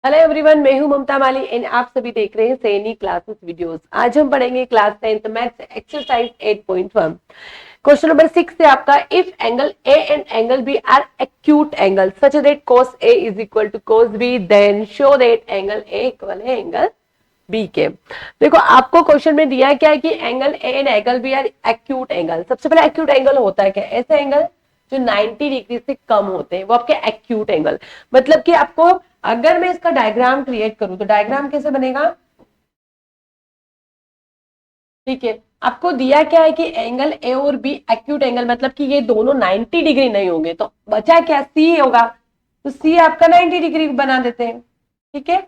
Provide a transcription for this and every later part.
Hello everyone, मैं हूं ममता माली and आप सभी देख रहे हैं सैनिक क्लासेस वीडियोस। आज हम पढ़ेंगे class 10th maths exercise 8.1। Question number 6 से आपका if angle A and angle B are acute angle such that cos A is equal to cos B then show that angle A equal है angle B के। देखो आपको question में दिया क्या है कि angle A and angle B are acute angle. सबसे पहले एक्यूट एंगल होता है क्या? ऐसे एंगल जो 90 डिग्री से कम होते हैं वो आपके एक्यूट एंगल। मतलब कि आपको अगर मैं इसका डायग्राम क्रिएट करूं तो डायग्राम कैसे बनेगा? ठीक है, आपको दिया क्या है कि एंगल ए और बी एक्यूट एंगल, मतलब कि ये दोनों 90 डिग्री नहीं होंगे, तो बचा क्या? सी होगा। तो सी आपका 90 डिग्री बना देते हैं। ठीक है,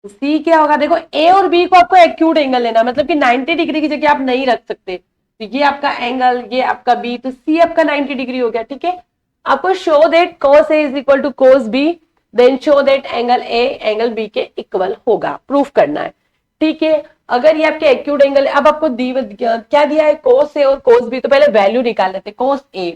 सी क्या होगा? देखो ए और बी को आपको एक्यूट एंगल लेना, मतलब कि 90 डिग्री की जगह आप नहीं रख सकते। तो ये आपका एंगल, ये आपका बी, तो सी आपका 90 डिग्री हो गया। ठीक है, आपको show that cos A is equal to cos B then show that angle A angle B के इक्वल होगा, प्रूफ करना है। ठीक है, अगर ये आपके एक्यूट एंगल है, अब आपको क्या दिया है? cos A और cos B। तो पहले वैल्यू निकाल लेते हैं। cos A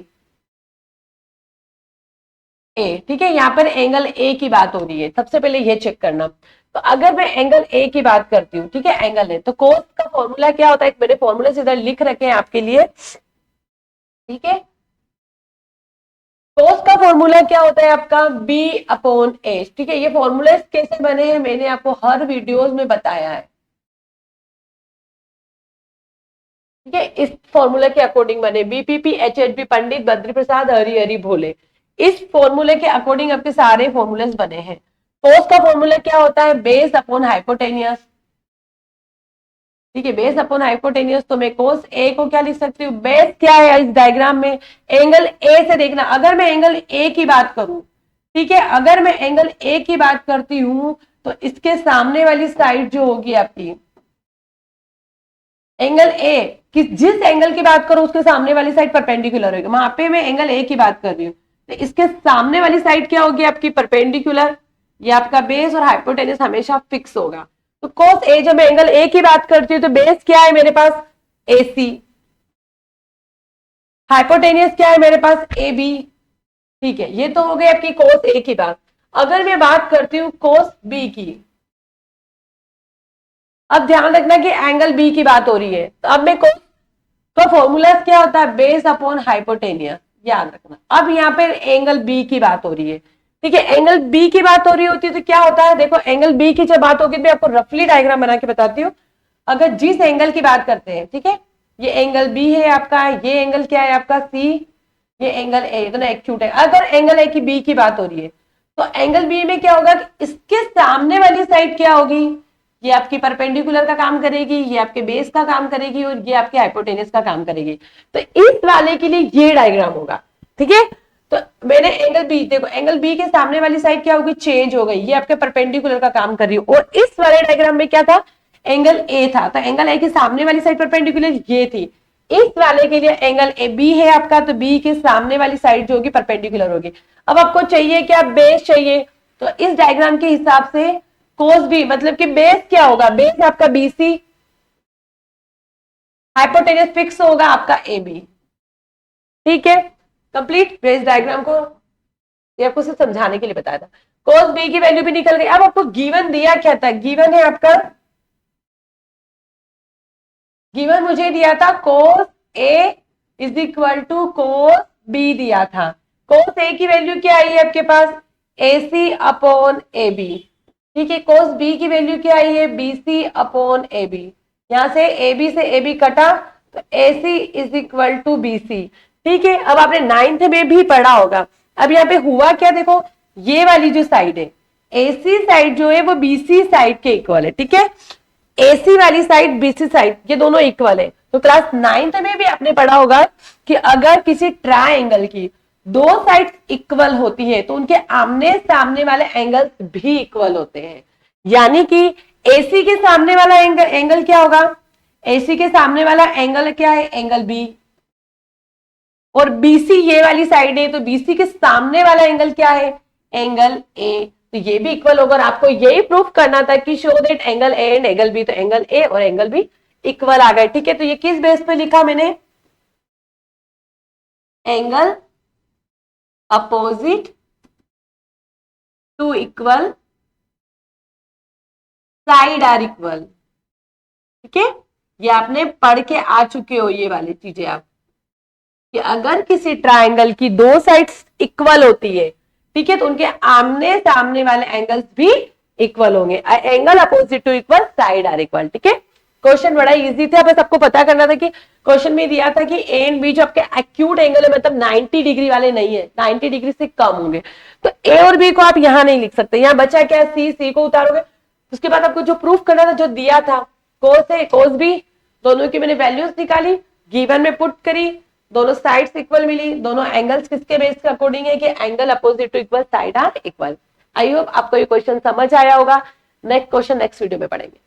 ए, ठीक है, यहाँ पर एंगल ए की बात हो रही है, सबसे पहले ये चेक करना। तो अगर मैं एंगल ए की बात करती हूँ, ठीक है, एंगल है, तो कोस का फॉर्मूला क्या होता है? मैंने फॉर्मूला इधर लिख रखे हैं आपके लिए। ठीक है, कोस का फॉर्मूला क्या होता है आपका? B upon H. ठीक है, ये फॉर्मूले कैसे बने हैं मैंने आपको हर वीडियोज में बताया है। ठीक है, इस फॉर्मूले के अकॉर्डिंग बने बीपीपी एचएचबी पंडित बद्री प्रसाद हरि हरि भोले। इस फॉर्मूले के अकॉर्डिंग आपके सारे फॉर्मूलेस बने हैं। कोस का फॉर्मूला क्या होता है? Base upon hypotenuse. ठीक है, बेस अपॉन हाइपोटेनियस। तो मैं कोस ए को क्या लिख सकती हूँ? बेस क्या है इस डायग्राम में? एंगल ए से देखना। अगर मैं एंगल ए की बात करूं, ठीक है, अगर मैं एंगल ए की बात करती हूं तो इसके सामने वाली साइड जो होगी आपकी एंगल ए, कि जिस एंगल की बात करो उसके सामने वाली साइड परपेंडिकुलर होगी। वहां पे मैं एंगल ए की बात कर रही हूँ, तो इसके सामने वाली साइड क्या होगी आपकी? परपेंडिकुलर। ये आपका बेस और हाइपोटेनस हमेशा फिक्स होगा। तो कोस ए, जब मैं एंगल ए की बात करती हूँ तो बेस क्या है मेरे पास? ए सी। हाइपोटेनियस क्या है मेरे पास? A B. ठीक है, ये तो हो गई आपकी कोस ए की बात। अगर मैं बात करती हूँ कोस बी की, अब ध्यान रखना कि एंगल बी की बात हो रही है, तो अब मैं कोस का फॉर्मूला क्या होता है? बेस अपॉन हाइपोटेनियस, याद रखना। अब यहाँ पे एंगल बी की बात हो रही है। ठीक है, एंगल बी की बात हो रही होती है तो क्या होता है? देखो एंगल बी की जब बात होगी तो मैं आपको रफली डायग्राम बना के बताती हूँ। अगर जिस एंगल की बात करते हैं, ठीक है, ये एंगल बी है आपका, ये एंगल क्या है आपका? सी, ये एंगल ए, दोनों एक्यूट है। अगर एंगल ए की बी की बात हो रही है तो एंगल बी में क्या होगा? इसके सामने वाली साइड क्या होगी? ये आपकी परपेंडिकुलर का काम करेगी, ये आपके बेस का काम करेगी और ये आपके हाइपोटेनस का काम करेगी। तो इस वाले के लिए ये डायग्राम होगा। ठीक है, तो मैंने एंगल बी, देखो एंगल बी के सामने वाली साइड क्या होगी? चेंज हो गई, ये आपके परपेंडिकुलर का काम कर रही है। और इस वाले डायग्राम में क्या था? एंगल ए था, तो एंगल ए के सामने वाली साइड परपेंडिकुलर ये थी। इस वाले के लिए एंगल ए बी है आपका, तो बी के सामने वाली साइड जो होगी परपेंडिकुलर होगी। अब आपको चाहिए क्या? बेस चाहिए। तो इस डायग्राम के हिसाब से कोस बी, मतलब कि बेस क्या होगा? बेस आपका बीसी, हाइपोटेनस फिक्स होगा आपका ए बी। ठीक है, कंप्लीट बेस डायग्राम को ये आपको सिर्फ समझाने के लिए बताया था। कोस बी की वैल्यू भी निकल गई। अब आपको गिवन दिया क्या था? गिवन है आपका, गिवन मुझे दिया था cos A is equal to cos B दिया था। कोस ए की वैल्यू क्या आई है आपके पास? ए सी अपॉन ए बी। ठीक है, कोस बी की वैल्यू क्या आई है? B C upon A B. यहां से ए बी से ए बी कटा तो A C is equal to B C. ठीक है, अब आपने 9th में भी पढ़ा होगा। अब यहाँ पे हुआ क्या? देखो ये वाली जो साइड है, एसी साइड जो है वो बीसी साइड के इक्वल है। ठीक है, एसी वाली साइड बीसी साइड, ये दोनों इक्वल है। तो क्लास 9th में भी आपने पढ़ा होगा कि अगर किसी ट्रायंगल की दो साइड इक्वल होती है तो उनके आमने सामने वाले एंगल्स भी इक्वल होते हैं। यानी कि एसी के सामने वाला एंगल क्या होगा? एसी के सामने वाला एंगल क्या है? Angle B. और बीसी ये वाली साइड है, तो बीसी के सामने वाला एंगल क्या है? Angle A. तो ये भी इक्वल होगा। और आपको यही प्रूफ करना था कि show that angle A and angle B, तो एंगल ए और एंगल बी इक्वल आ गए। ठीक है, तो ये किस बेस पे लिखा मैंने? Angle opposite to equal side are equal. ठीक है, ये आपने पढ़ के आ चुके हो ये वाली चीजें आप, कि अगर किसी ट्राइंगल की दो साइड्स इक्वल होती है, ठीक है, तो उनके आमने सामने वाले एंगल्स भी इक्वल होंगे। Angle opposite to equal side are equal. ठीक है, क्वेश्चन बड़ा इजी था, बस आपको पता करना था कि क्वेश्चन में दिया था कि ए एंड बी जो आपके एक्यूट एंगल है, मतलब 90 डिग्री वाले नहीं है, 90 डिग्री से कम होंगे, तो ए और बी को आप यहां नहीं लिख सकते। यहां बचा क्या, सी को उतारोगे, उसके बाद आपको जो प्रूफ करना था, जो दिया था कोस ए कोस बी, दोनों की मैंने वैल्यूज निकाली, गिवन में पुट करी, दोनों साइड्स इक्वल मिली, दोनों एंगल्स किसके बेस के अकॉर्डिंग है, कि angle opposite to equal side are equal. I hope आपको ये क्वेश्चन समझ आया होगा। नेक्स्ट क्वेश्चन नेक्स्ट वीडियो में पढ़ेंगे।